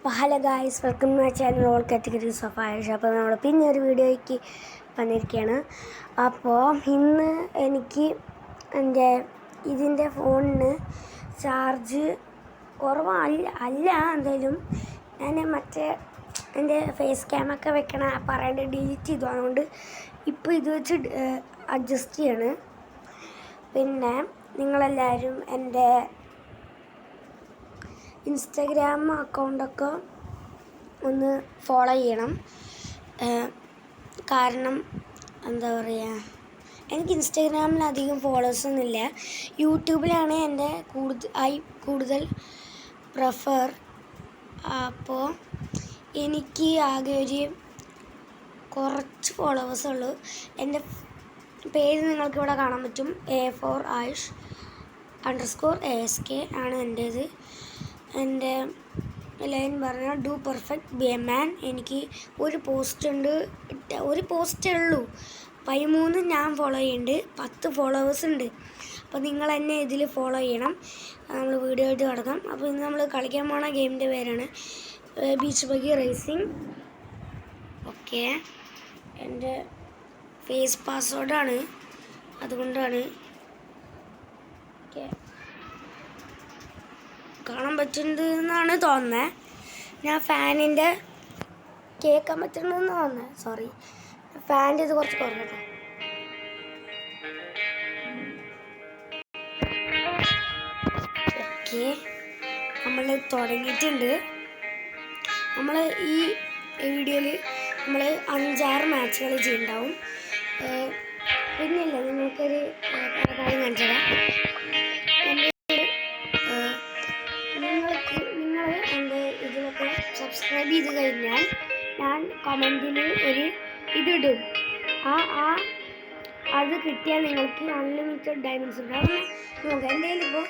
അപ്പോൾ hello guys, welcome to my channel all categories of Ayush. അപ്പോൾ നമ്മൾ പിന്നെ ഒരു വീഡിയോയ്ക്ക് വന്നിരിക്കുകയാണ്. അപ്പോൾ ഇന്ന് എനിക്ക് ഇതിൻ്റെ ഫോണിന് ചാർജ് കുറവല്ല എന്തായാലും ഞാൻ എൻ്റെ ഫേസ് ക്യാമൊക്കെ വെക്കണ പറയാണ്ട് ഡിലീറ്റ് ചെയ്തു. അതുകൊണ്ട് ഇപ്പോൾ ഇത് വെച്ച് അഡ്ജസ്റ്റ് ചെയ്യാണ്. പിന്നെ നിങ്ങളെല്ലാവരും എൻ്റെ ഇൻസ്റ്റാഗ്രാം അക്കൗണ്ടൊക്കെ ഒന്ന് ഫോളോ ചെയ്യണം. കാരണം എന്താ പറയുക, എനിക്ക് ഇൻസ്റ്റാഗ്രാമിൽ അധികം ഫോളോവേഴ്സൊന്നുമില്ല. യൂട്യൂബിലാണ് എൻ്റെ കൂടുതൽ പ്രിഫർ. അപ്പോൾ എനിക്ക് ആകെ കുറച്ച് ഫോളോവേഴ്സുള്ളൂ. എൻ്റെ പേര് നിങ്ങൾക്കിവിടെ കാണാൻ പറ്റും. A4Ayush_ASK ആണ് എൻ്റേത്. എൻ്റെ ലൈൻ പറഞ്ഞാൽ do perfect B a man. എനിക്ക് ഒരു പോസ്റ്റേ ഉള്ളൂ. 13 ഞാൻ ഫോളോ ചെയ്യുന്നുണ്ട്, 10 ഫോളോവേഴ്സ് ഉണ്ട്. അപ്പോൾ നിങ്ങൾ എന്നെ ഇതിൽ ഫോളോ ചെയ്യണം. നമ്മൾ വീഡിയോ ആയിട്ട് കിടക്കാം. അപ്പോൾ ഇന്ന് നമ്മൾ കളിക്കാൻ പോണ ഗെയിമിൻ്റെ പേരാണ് ബീച്ച് ബഗ്ഗി റേസിംഗ്. ഓക്കെ, എൻ്റെ ഫേസ് പാസ്വേഡാണ്, അതുകൊണ്ടാണ്. ഓക്കെ, കാണാൻ പറ്റുന്നതെന്നാണ് തോന്നുന്നത്. ഞാൻ ഫാനിൻ്റെ കേൾക്കാൻ പറ്റുന്നതെന്ന് തോന്നുന്നത്. സോറി, ഫാനിൻ്റെ ഇത് കുറച്ച് കുറഞ്ഞത്. ഓക്കെ, നമ്മൾ തുടങ്ങിയിട്ടുണ്ട്. നമ്മൾ ഈ വീഡിയോയിൽ നമ്മൾ 5-6 മാച്ചുകൾ ചെയ്യുന്നുണ്ടാവും. പിന്നില്ല, നിങ്ങൾക്കൊരു കാര്യം കാണിച്ചു തരാം. നിങ്ങൾ എൻ്റെ ഇതിലൊക്കെ സബ്സ്ക്രൈബ് ചെയ്ത് കഴിഞ്ഞാൽ ഞാൻ കമൻറ്റിൽ ഒരു ഇതിടും. അത് കിട്ടിയാൽ നിങ്ങൾക്ക് അൺലിമിറ്റഡ് ഡയമണ്ട്സ് ഉണ്ടാവും. നോക്കാം, എൻ്റെ കയ്യിലിപ്പോൾ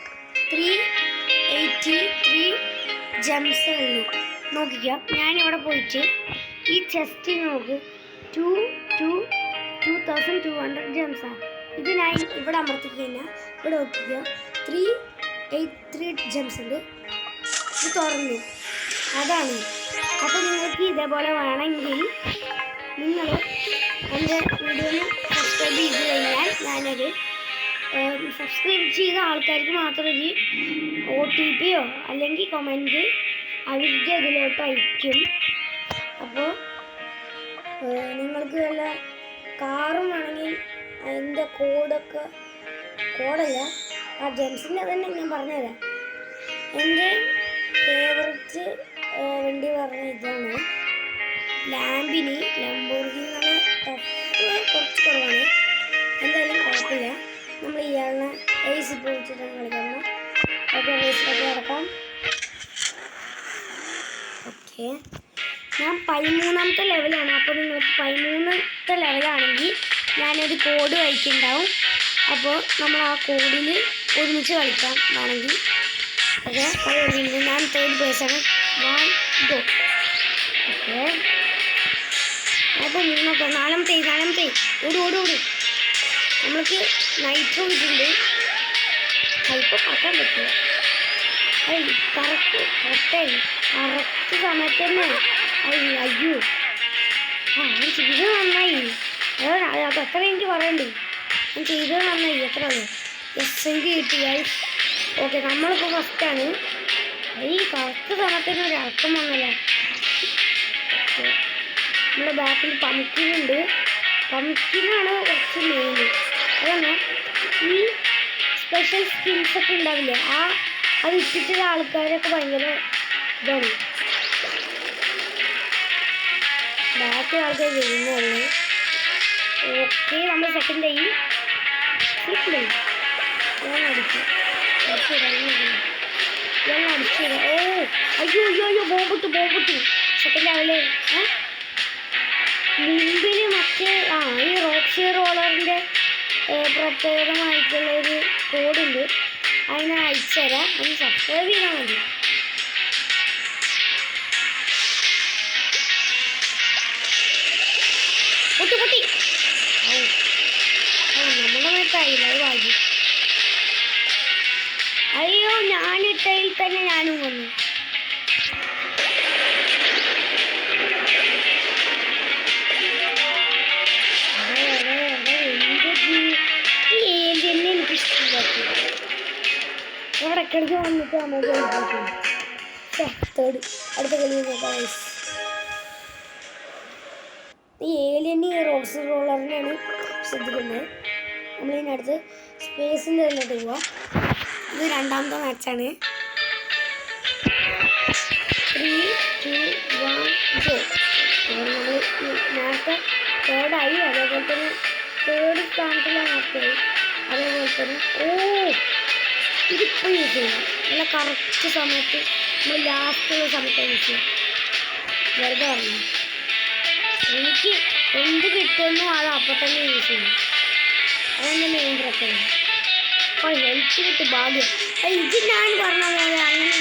383 ജംസ് ഉള്ളൂ. നോക്കിക്കാം, ഞാനിവിടെ പോയിട്ട് ഈ ചെസ്റ്റ് നോക്ക്, 2200 ജംസാണ്. ഇത് ഞാൻ ഇവിടെ അമർത്തി കഴിഞ്ഞാൽ ഇവിടെ നോക്കിക്കുക 383 ജംസ് ഉണ്ട്. ഇത് തുറന്നു, അതാണ്. അപ്പോൾ നിങ്ങൾക്ക് ഇതേപോലെ വേണമെങ്കിൽ നിങ്ങൾ എൻ്റെ വീഡിയോയിൽ സബ്സ്ക്രൈബ് ചെയ്ത് കഴിഞ്ഞാൽ ഞാനൊരു സബ്സ്ക്രൈബ് ചെയ്ത ആൾക്കാർക്ക് മാത്രം ഒരു OTP അല്ലെങ്കിൽ കമൻറ്റ് അവരുടെ ഇതിലോട്ട് അയക്കും. അപ്പോൾ നിങ്ങൾക്ക് വല്ല കാറും വേണമെങ്കിൽ അതിൻ്റെ കോഡല്ല, ആ ജംസിൻ്റെ തന്നെ ഞാൻ പറഞ്ഞുതരാം. എൻ്റെ ഫേവററ്റ് വണ്ടി പറഞ്ഞ ഇതാണ് ലംബോർഗിനി. കുറച്ച് കുറവാണ്, എന്തായാലും കുഴപ്പമില്ല. നമ്മൾ ഇയാളിനെ AC വെച്ചിട്ടാണ് കളിക്കാൻ പോകണം. ഓക്കെ, റേസിലൊക്കെ കിടക്കാം. ഓക്കെ, ഞാൻ 13ാമത്തെ ലെവലാണ്. അപ്പോൾ നിങ്ങൾക്ക് 13ാമത്തെ ലെവലാണെങ്കിൽ ഞാനൊരു കോഡ് വായിക്കുന്നുണ്ടാവും. അപ്പോൾ നമ്മൾ ആ കോഡിൽ ഒരുമിച്ച് കളിക്കാം വേണമെങ്കിൽ. ഓക്കെ, ഞാൻ 3rd പേഴ്സാണ്. 1 ഗോ. ഓക്കെ, അപ്പോൾ 4ാമത്തെ ഓടി. നമ്മൾക്ക് നൈട്രോ ഇട്ടുണ്ട്. ഇപ്പോൾ പറക്കാൻ പറ്റില്ല. കറക്റ്റ് സമയത്ത് തന്നെ. അയ്യോ, ഞാൻ ചെയ്തത് നന്നായി. അത് എത്ര എനിക്ക് പറയണ്ടേ, ഞാൻ ചെയ്തത് നന്നായി. എത്ര എനിക്ക് കിട്ടി. ഓക്കെ, നമ്മളിപ്പോൾ ഫസ്റ്റാണ്. ഈ കറക്റ്റ് സമയത്തിന് ഒരു ഇറക്കം വന്നല്ലേ. നമ്മുടെ ബാക്കിൽ പംകിനുണ്ട്. പംകിനാണ് കുറച്ച് മെയിൻ. അതന്നെ ഈ സ്പെഷ്യൽ സ്കിൽസൊക്കെ ഉണ്ടാവില്ലേ, അത് ഇട്ടിട്ടുള്ള ആൾക്കാരൊക്കെ ഭയങ്കര ഇതാണ്. ബാക്കി ആൾക്കാർ വരുന്നുള്ളൂ. ഓക്കെ, നമ്മൾ സെക്കൻഡായി. ഞാൻ അടിച്ചു. ഓ അയ്യോ ബോംബിട്ടു. Second level. മുമ്പിൽ മറ്റേ ഈ റോക്സി റോളറിൻ്റെ പ്രത്യേകമായിട്ടുള്ളൊരു കോഡുണ്ട്. അതിനെ അയച്ചുതരാം. അത് സബ്സ്ക്രൈബ് ചെയ്താൽ മതി. പൊട്ടി നമ്മുടെ മേത്തായില്ല, അത് ഭാഗ്യം. അയ്യോ, ഞാനിട്ടതിൽ തന്നെ ഞാനും വന്നു. നമുക്ക് തേർഡ് അടുത്ത കളി നോക്കാം. ഈ ഏലിയൻ റോക്സ് റോളറിനെയാണ് ശ്രദ്ധിക്കുന്നത്. നമ്മളിതിനടുത്ത് സ്പേസിൻ്റെ ഇതിലോട്ട് പോവാം. ഇത് രണ്ടാമത്തെ മാച്ചാണ്. 3, 2, 1 ഗോ. നമ്മൾ നേരത്തെ തേർഡായി, അതേപോലെ തന്നെ തേർഡ് സ്ഥാനത്തിലാണ് ആക്കിയത്. അതേപോലെ തന്നെ ഇതിപ്പോൾ യൂസ് ചെയ്യണം. നല്ല കറക്റ്റ് സമയത്ത് നമ്മൾ ലാസ്റ്റുള്ള സമയത്ത് യൂസ് ചെയ്യാം. വെറുതെ പറഞ്ഞു എനിക്ക് എന്ത് കിട്ടുന്നു അത് അപ്പോൾ തന്നെ യൂസ് ചെയ്യണം. അതെന്നെ മെയിൻ പ്രത്യേകത. അപ്പോൾ ഹെൽത്ത് കിട്ടും ഭാഗ്യം. ഇത് ഞാൻ പറഞ്ഞ പോലെ അങ്ങനെ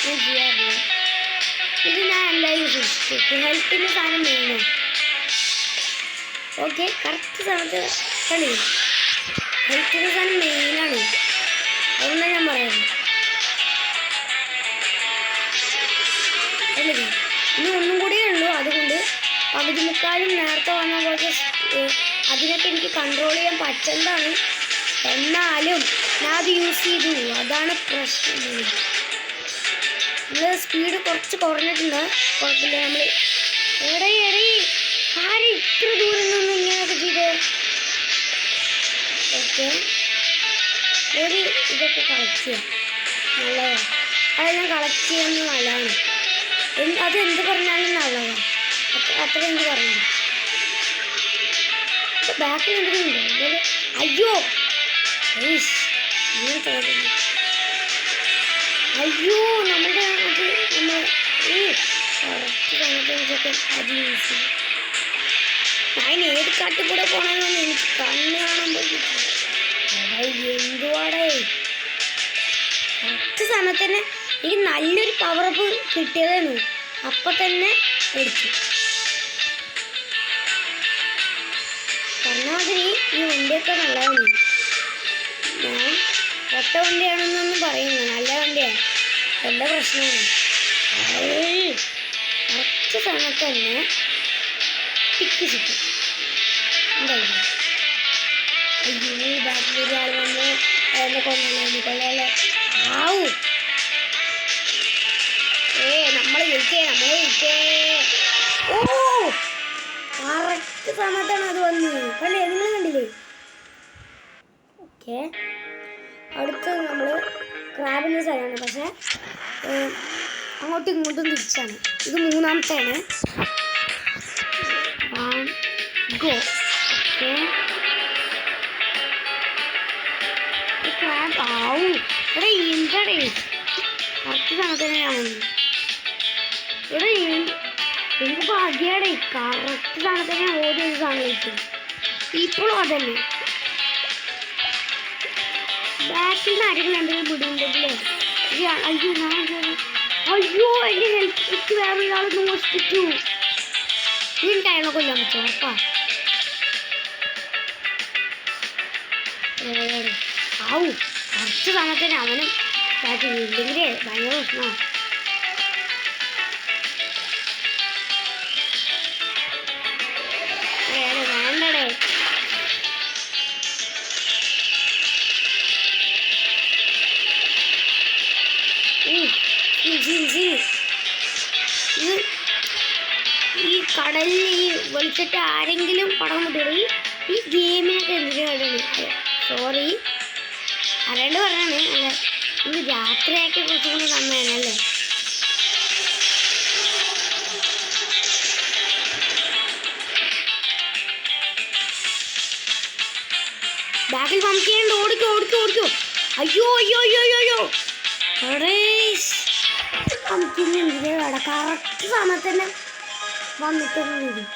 ഞാൻ ചെയ്യാറില്ല. ഇത് ഞാൻ എന്തായാലും സൂക്ഷിച്ചു. ഹെൽത്തിൻ്റെ സാധനം മെയിനാണ്. ഓക്കെ, കറക്റ്റ് സമയത്ത് കളി. ഹെൽത്തിൻ്റെ സാധനം മെയിനാണ്. അതുകൊണ്ടാണ് ഞാൻ പറയുന്നത്. ഇനി ഒന്നും കൂടിയേ ഉള്ളൂ. അതുകൊണ്ട് പകുതി മുക്കാലും നേരത്തെ വന്ന പോലത്തെ അതിനൊക്കെ എനിക്ക് കൺട്രോൾ ചെയ്യാൻ പറ്റുന്നതാണ്. എന്നാലും ഞാൻ അത് യൂസ് ചെയ്തു. അതാണ് പ്രശ്നം. നമ്മൾ സ്പീഡ് കുറച്ച് കുറഞ്ഞിട്ടുണ്ട്. കുഴപ്പമില്ല. നമ്മൾ ആരും ഇത്ര ദൂരം നിന്ന് ഇങ്ങനെയൊക്കെ ചെയ്ത് ഓക്കെ. ഒരു ഇതൊക്കെ കളക്ട് ചെയ്യാം. നല്ലതാണ്. അതെല്ലാം കളക്ട് ചെയ്യുന്നത് നല്ലതാണ്. അതെന്ത് പറഞ്ഞാലും നല്ലതാണ്. അത്ര എന്ത് പറഞ്ഞു. ബാക്കിൽ എന്തെങ്കിലും ഉണ്ടോ? അയ്യോ ഇങ്ങനത്തെ അയ്യോ നമ്മുടെ അത് നമ്മൾ കറക്റ്റ് സമയത്തൊക്കെ അത് യൂസ് ചെയ്യും. ഞാൻ ഏത് കാട്ടിൽ കൂടെ പോകണമെന്ന് എനിക്ക് കണ്ണ് കാണാൻ പറ്റില്ല. എന്തുവാടേ കറക്റ്റ് സമയത്ത് തന്നെ എനിക്ക് നല്ലൊരു പവറപ്പ് കിട്ടിയതാണ്. അപ്പം തന്നെ എടുത്തു. പറഞ്ഞാൽ ഈ വണ്ടിയൊക്കെ നല്ലതാണ്. ഞാൻ ഒറ്റ വണ്ടിയാണെന്നൊന്നും പറയുന്നു. നല്ല വണ്ടിയാണ്. നല്ല പ്രശ്നമാണ്. കറക്റ്റ് സമയത്ത് തന്നെ ടിക്ക് കിട്ടും. എന്തായാലും അയ്യോ ബാക്കിൽ ഒരാൾ വന്ന് എന്നെ കൊല്ലല്ലേ. ആവൂ നമ്മൾ ജയിച്ചേ. കറക്റ്റ് സമയത്താണ് അത് വന്നത്. കണ്ടേ, നിങ്ങൾ കണ്ടില്ലേ? ഓക്കെ, അടുത്തത് നമ്മൾ ക്രാബിൻ്റെ സ്ഥലമാണ്. പക്ഷേ അങ്ങോട്ടും ഇങ്ങോട്ടും തിരിച്ചാണ്. ഇത് മൂന്നാമത്തെയാണ്. ഗോ. ഓക്കെ, ക്രാബ് ആവും. ഇവിടെ എന്താടേ കറക്റ്റ് സമയത്ത് തന്നെയാണ്. ഇവിടെ എനിക്ക് ഭാഗ്യമാടേ കറക്റ്റ് സമയത്ത് തന്നെ ഓടി ഒരു സാധനം കഴിക്കും. ഇപ്പോഴും അതന്നെ. ബാക്കിൽ നിന്ന് ആരെങ്കിലും എന്തെങ്കിലും വിടുന്നുണ്ടെങ്കിലേ അയ്യോ എൻ്റെ ഹെൽത്ത് കിറ്റ് വേറെ ഒരാൾ മോഷ്ടിച്ചു. എനിക്ക് അയാളെ കൊല്ലാൻ പറ്റുമോ? ഉറപ്പാ. ആവൂ കറക്റ്റ് സമയത്തിന് അവനും ഇല്ലെങ്കിലേ ഭയങ്കര പ്രശ്നമാണ്. വേണ്ടടേ. ഈ കടലിൽ ഈ വെളിച്ചിട്ട് ആരെങ്കിലും പടം മുട്ടിയത് ഈ ഗെയിമിനൊക്കെ എന്തിനാണ്? സോറി അറിയാണ്ട് പറഞ്ഞാണ്. അല്ല ഇന്ന് രാത്രിയൊക്കെ കുറച്ചുകൂടി സമയമാണല്ലേ. ബാക്കിൽ പമ്പ് ചെയ്യാണ്ട് ഓടിക്കോ. അയ്യോ പമ്പിന് എന്തിനാ കട കറക്റ്റ് സമയത്ത് തന്നെ വന്നിട്ടൊന്നും വരും.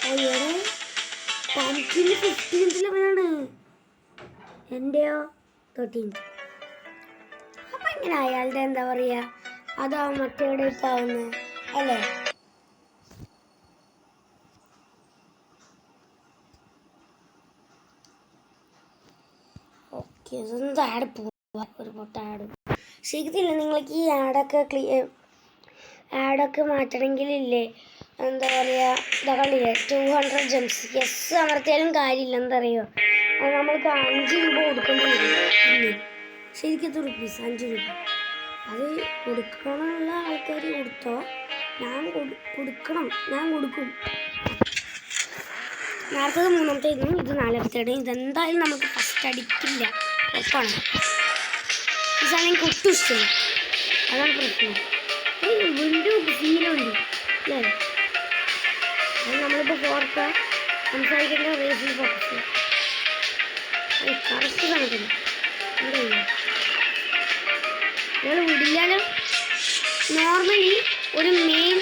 അയ്യോടെ പമ്പിന് 15th ലെവലാണ്. എൻ്റെയോ 13th. അപ്പം ഇങ്ങനെ അയാളുടെ എന്താ പറയുക, അതാവും മറ്റേടെ ഇട്ടാവുന്നത് അല്ലേ? ഓക്കെ, ഇതൊന്നും ആഡ് പോവാ. ഒരു പൊട്ട ആഡ് ശരിക്കില്ല. നിങ്ങൾക്ക് ഈ ആഡൊക്കെ മാറ്റണമെങ്കിലില്ലേ എന്താ പറയുക, ഇതാ കണ്ടില്ലേ 200 ജെംസ്. യെസ് അമർത്തിയാലും കാര്യമില്ല. എന്താ പറയുക, അത് നമ്മൾക്ക് 5 രൂപ കൊടുക്കേണ്ടി വരും. പിന്നെ ശരിക്കത്തെ റുപ്പീസ് 5 രൂപ. അത് കൊടുക്കണമുള്ള ആൾക്കാർ കൊടുത്തോ, ഞാൻ കൊടുക്കണം, ഞാൻ കൊടുക്കും. നേരത്തത് 3ാമത്തെ ഇതും ഇത് 4ാമത്തെ. ഇതെന്തായാലും നമുക്ക് ഫസ്റ്റ് അടിക്കില്ല, ഉറപ്പാണ്. ഈ സാധനം എനിക്ക് ഒട്ടും ഇഷ്ടമില്ല, അതാണ് പ്രശ്നം. വീണ്ടും സീനുണ്ട് അല്ലേ? അത് നമ്മളിപ്പോൾ ഫോർക്ക സംസാരിക്കേണ്ട റേസിൽ ഫോക്കസ് കറക്റ്റ് കണക്കില്ല. എന്താ നിങ്ങൾ വിടില്ലാലും നോർമലി ഒരു മെയിൻ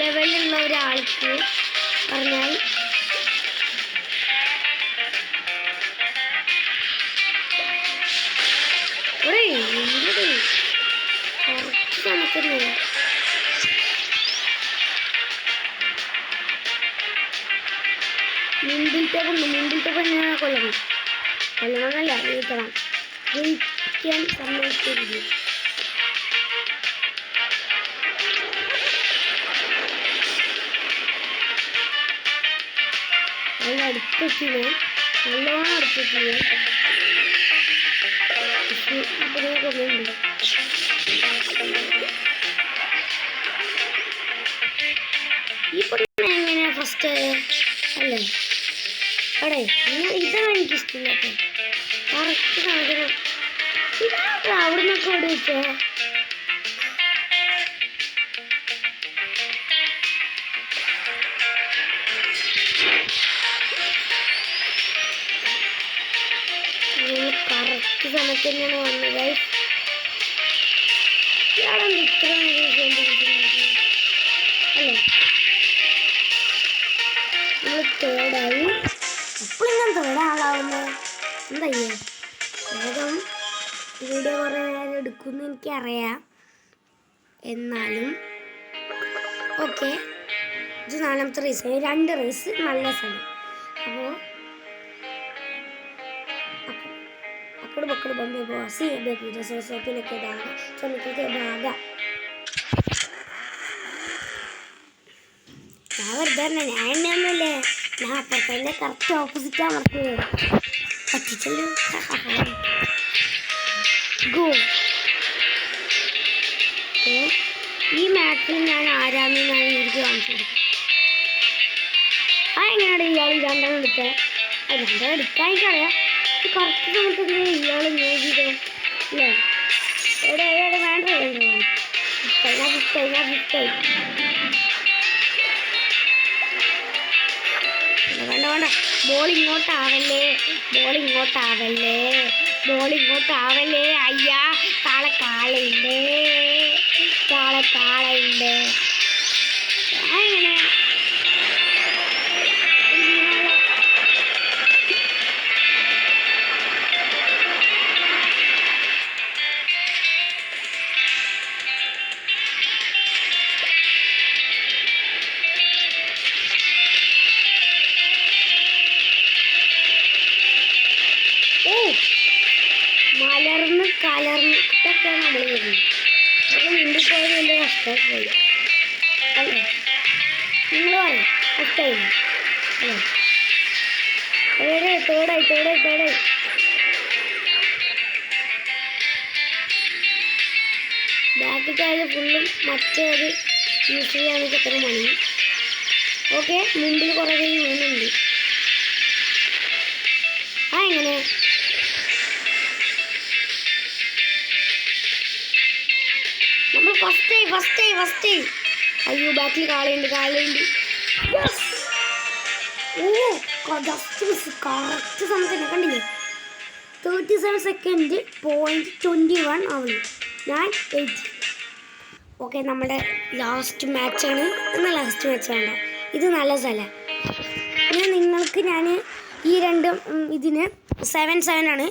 ലെവലിലുള്ള ഒരാൾക്ക് പറഞ്ഞാൽ കറക്റ്റ് കണക്കല്ലേ. മിണ്ടിൽ ടേബിൾ ഞാൻ കൊല്ലണമെന്നല്ല, ജയിക്കണം. ജയിക്കാൻ സമ്മതിക്കരുത്. നല്ല അടുത്തെത്തില്ല, നല്ലോണം അടുത്തെത്തില്ല. ഇവിടെ കൊല്ലുന്നുണ്ട്. ഈ പൊണ്ണ എങ്ങനെയാ ഫസ്റ്റ് അല്ലേ? അടേ ഇതാണ് എനിക്കിഷ്ടമില്ല കേട്ടോ. കറക്റ്റ് സാധനം ഇതാ അവിടെ നിന്നൊക്കെ ഓടി വെച്ചോ. കറക്റ്റ് സമയത്ത് തന്നെയാണ് വന്നത്. ഇയാളെ ഇത്ര അല്ലേ? നമ്മൾ തേർഡായി. എപ്പോഴും ഞാൻ തേർഡാളാവുന്നത് എന്താ ചെയ്യാ? വേഗം വീഡിയോ കുറേ നേരം എടുക്കുമെന്ന് എനിക്കറിയാം, എന്നാലും ഓക്കെ. ഇത് 4ാമത്തെ റേസ്, 2 റേസ് നല്ല സ്ഥലം. അപ്പോൾ അക്കട് പക്കട് ബൊമ്പെ പോസി ബേബി സോപ്പിനൊക്കെ ഇതാണ് ചൊന്നിക്കൊക്കെ ഭാഗ. ഞാൻ വെറുതെ ഞാൻ എന്നെയൊന്നുമല്ലേ, ഞാൻ അപ്പുറത്തന്നെ കറക്റ്റ് ഓപ്പോസിറ്റാ മറക്കുന്നത്. പറ്റിച്ചല്ലോ. ഗോ. ഈ മാപ്പിൽ ഞാൻ ആരാന്ന് ഞാൻ ഇവർക്ക് കാണിച്ചു കൊടുക്കും. എങ്ങനെയാണ് ഇയാൾ 2 എടുത്തത്? 2 എടുക്കാൻ എനിക്കറിയാം. കറക്റ്റ് സമയത്ത് ഇയാൾ നോക്കിയത് അല്ലേ? എവിടെ വേണ്ട വേണ്ട. ബോൾ ഇങ്ങോട്ടാവല്ലേ. അയ്യാ താളെ കാളുണ്ട്. എങ്ങനെ കലർന്നിട്ടൊക്കെയാണ് നമ്മൾ വരുന്നത്. നമ്മൾ മുമ്പിൽ പോയത് വലിയ കഷ്ടമായി പോയി അല്ലേ? നിങ്ങൾ പറയാം കഷ്ടമായി അല്ലേ? തേടായി. ബാക്കിക്കായാലും ഫുള്ളും മറ്റേത് യൂസ് ചെയ്യാനൊക്കെ എത്ര മണി. ഓക്കെ, മുമ്പിൽ കുറേ പേര് വീണുണ്ട്. എങ്ങനെ നമ്മൾ ഫസ്റ്റ് അയ്യോ ബാക്കിൽ കാളുണ്ട്. കറക്റ്റ് സമയത്ത് കണ്ടില്ലേ? 37 സെക്കൻഡ് .21 ആവുന്നു. ഞാൻ 8. ഓക്കെ, നമ്മുടെ ലാസ്റ്റ് മാച്ചാണ്. എന്നാൽ ലാസ്റ്റ് മാച്ച് വേണ്ട, ഇത് നല്ല സ്ഥലമാണ്. പിന്നെ നിങ്ങൾക്ക് ഞാൻ ഈ 2 ഇതിന് 7 ആണ്.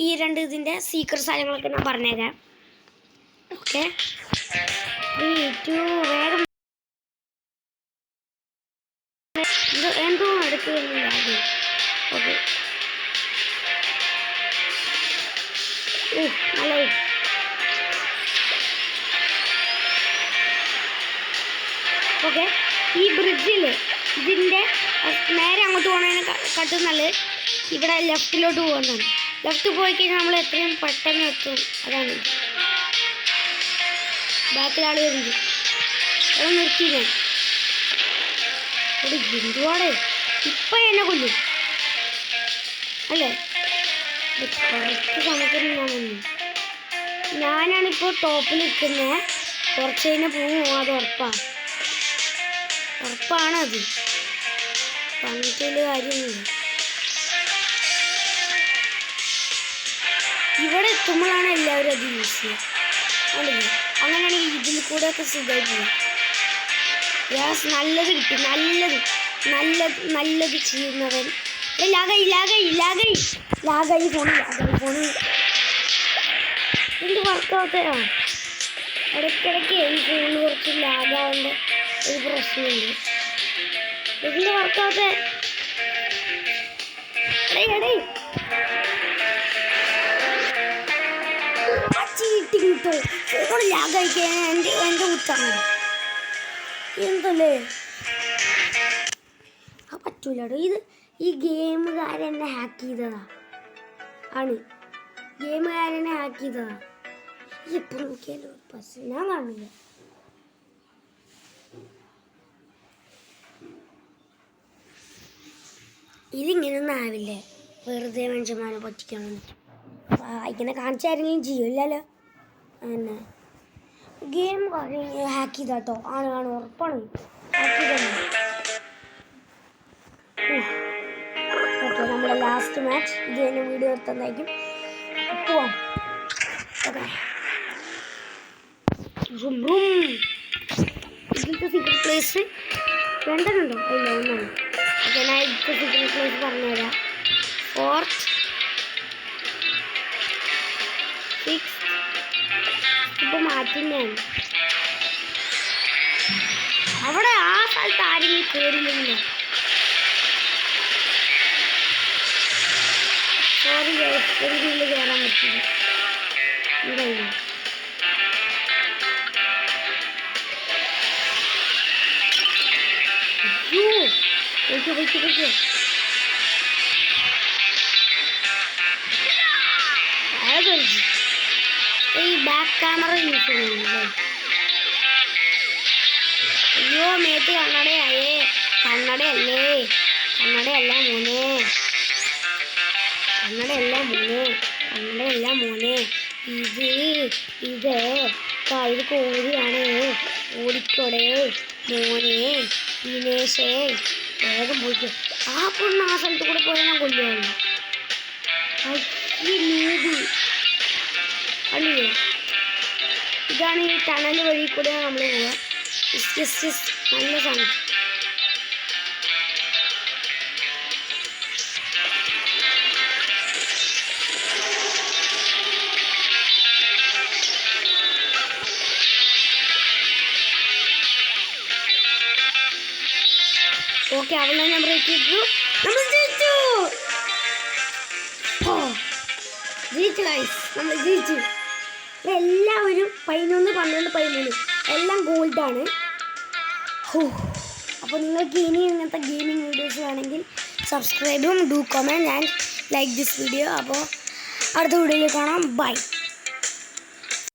ഈ 2 ഇതിൻ്റെ സീക്രട്ട് സ്ഥലങ്ങളൊക്കെ ഞാൻ പറഞ്ഞുതരാം. ഓക്കെ, 3 2 വേഗം എന്തോ എടുക്കുന്നില്ല. ഓക്കെ, നല്ല ഓക്കെ. ഈ ബ്രിഡ്ജിൽ ഇതിൻ്റെ നേരെ അങ്ങോട്ട് പോകണതിന് കട്ടും നല്ലത് ഇവിടെ ലെഫ്റ്റിലോട്ട് പോകുന്നതാണ്. ലെഫ്റ്റ് പോയി കഴിഞ്ഞാൽ നമ്മൾ എത്രയും പെട്ടെന്ന് എത്തും. അതാണ് ബാക്കിൽ ആൾ വരുന്നത്. അവിടെ നിർത്തി ഞാൻ ഒരു എന്തുവാടെ ഇപ്പം എന്നെ കൊല്ലും അല്ലേ? കുറച്ച് സമയത്തിന് ഞാൻ വന്നു. ഞാനാണിപ്പോൾ ടോപ്പിൽ നിൽക്കുന്നത്. കുറച്ച് കഴിഞ്ഞാൽ പോവും. അത് ഉറപ്പാണത്. പറഞ്ഞിട്ട് വലിയ കാര്യമൊന്നുമില്ല. ഇവിടെ എത്തുമ്പോഴാണ് എല്ലാവരും അത് യൂസ് ചെയ്യുക. അങ്ങനെയാണെങ്കിൽ ഇതിൽ കൂടെയൊക്കെ സുഖമായി പോകും. ഗ്യാസ് നല്ലത് കിട്ടി. നല്ലത് ചെയ്യുന്നവൻ. ലാഗായി ഫോണ് എന്ത് വർക്കൗട്ടരാ. ഇടയ്ക്കിടയ്ക്ക് ഈ ഫോണിൽ കുറച്ച് ലാഗാവേണ്ട ഒരു പ്രശ്നമുണ്ട്. ഇതിൻ്റെ വർക്കൗട്ട് കിട്ടോ ഫോൺ ലാഗായിക്കാൻ എൻ്റെ കുത്താണ് എന്തല്ലേ. പറ്റൂലോ. ഈ ഗെയിമുകാരെന്നെ ഹാക്ക് ചെയ്തതാ. ഗെയിമുകാരെന്നെ ഹാക്ക് ചെയ്തതാ. എപ്പോൾ നോക്കിയാലും പ്രശ്നം ഞാൻ കാണില്ല. ഇതിങ്ങനൊന്നും ആവില്ലേ വെറുതെ മനുഷ്യന്മാരെ പറ്റിക്കാൻ വേണ്ടിയിട്ട്. ഇങ്ങനെ കാണിച്ചാരെങ്കിലും ചെയ്യില്ലല്ലോ. പിന്നെ ഗെയിം ഹാക്ക് ചെയ്താട്ടോ. ആണ് ഉറപ്പാണ് ഹാക്ക് ചെയ്തത്. ഓക്കെ, നമ്മുടെ ലാസ്റ്റ് മാച്ച് ഇത് തന്നെ വീഡിയോ എടുത്തതായിരിക്കും. പോവാം. ഓക്കെ, ഇതിലത്തെ സീക്രട്ട് പ്ലേസ് രണ്ടെണ്ണുണ്ടോ? ഇല്ല, ഒന്നാണ്. ഓക്കെ, ഞാൻ ഇതിലത്തെ സീക്രട്ട് പ്ലേസ് പറഞ്ഞുതരാം. 4th 6th ഇപ്പോൾ മാറ്റുന്നതാണ്. അവിടെ ആ സ്ഥലത്ത് ആരെങ്കിലും കയറില്ലെങ്കിലോ. സോറി, എനിക്കുള്ളിൽ കയറാൻ പറ്റില്ല. എന്തായാലും ഈ ബാക്ക് ക്യാമറ യൂസ് ചെയ്യുന്നില്ലേ? അയ്യോ, മേത്ത് കണ്ണടയായേ. കണ്ണടയല്ല മോനെ. ഇത് കോഴിയാണ്. ഓടിക്കോടെ മോനെ. ദിനേശേ, വേഗം പോയിക്കോ. ആ പൊണ്ണ് ആ സ്ഥലത്ത് കൂടെ പോയാൽ ഞാൻ കൊല്ലുവാണ്. അല്ലേ, ഇതാണ് ഈ ടണൽ വഴി കൂടെ നമ്മൾ പോവുക. നല്ല സാധനം. ഓക്കെ, അവളെ ഞാൻ ബ്രേക്ക് ചെയ്തു. നമ്മൾ ജയിച്ചു. എല്ലാവരും 11, 12, 13 എല്ലാം ഗോൾഡാണ്. അപ്പോൾ നിങ്ങൾക്ക് ഇനി ഇങ്ങനത്തെ ഗെയിമിംഗ് വീഡിയോസ് വേണമെങ്കിൽ സബ്സ്ക്രൈബും do comment and like this video. അപ്പോൾ അടുത്ത വീഡിയോയിൽ കാണാം. ബൈ.